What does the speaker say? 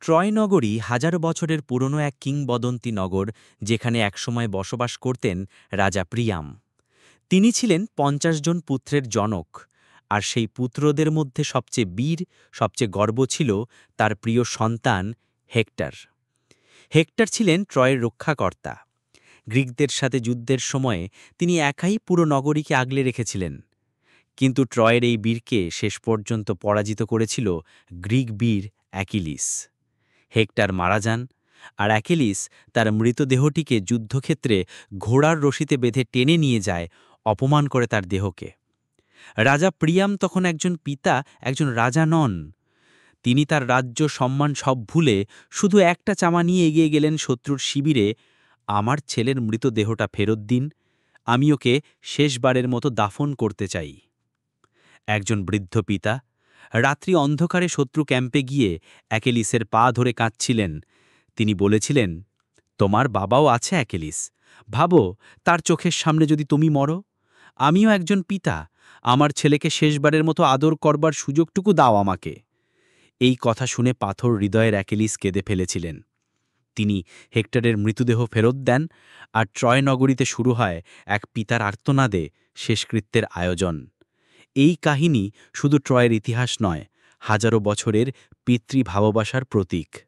Troy নগরী হাজারো বছরের পুরনো এক কিংবদন্তি নগর, যেখানে একসময় বসবাস করতেন রাজা প্রিয়াম। তিনি ছিলেন ৫০ জন পুত্রের জনক, আর সেই পুত্রদের মধ্যে সবচেয়ে বীর, সবচেয়ে গর্ব ছিল তার প্রিয় সন্তান হেক্টর। হেক্টর ছিলেন ট্রয়ের রক্ষাকর্তা। গ্রিকদের সাথে যুদ্ধের সময়ে তিনি একাই পুরো নগরীকে আগলে রেখেছিলেন। কিন্তু ট্রয়ের এই বীরকে শেষ পর্যন্ত পরাজিত করেছিল গ্রিক বীর অ্যাকিলিস। হেক্টর মারা যান, আর অ্যাকিলিস তার মৃতদেহটিকে যুদ্ধক্ষেত্রে ঘোড়ার রশিতে বেঁধে টেনে নিয়ে যায়, অপমান করে তার দেহকে। রাজা প্রিয়াম তখন একজন পিতা, একজন রাজা নন। তিনি তার রাজ্য সম্মান সব ভুলে শুধু একটা চামা নিয়ে এগিয়ে গেলেন শত্রুর শিবিরে। আমার ছেলের মৃতদেহটা ফেরত দিন, আমি ওকে শেষবারের মতো দাফন করতে চাই। একজন বৃদ্ধ পিতা রাত্রি অন্ধকারে শত্রু ক্যাম্পে গিয়ে অ্যাকেলিসের পা ধরে কাঁদছিলেন। তিনি বলেছিলেন, তোমার বাবাও আছে অ্যাকেলিস, ভাবো তার চোখের সামনে যদি তুমি মরো। আমিও একজন পিতা, আমার ছেলেকে শেষবারের মতো আদর করবার সুযোগটুকু দাও আমাকে। এই কথা শুনে পাথর হৃদয়ের অ্যাকেলিস কেঁদে ফেলেছিলেন। তিনি হেক্টরের মৃতদেহ ফেরত দেন, আর ট্রয় নগরীতে শুরু হয় এক পিতার আর্তনাদে শেষকৃত্যের আয়োজন। এই কাহিনী শুধু ট্রয়ের ইতিহাস নয়, হাজারো বছরের পিতৃ ভালোবাসার প্রতীক।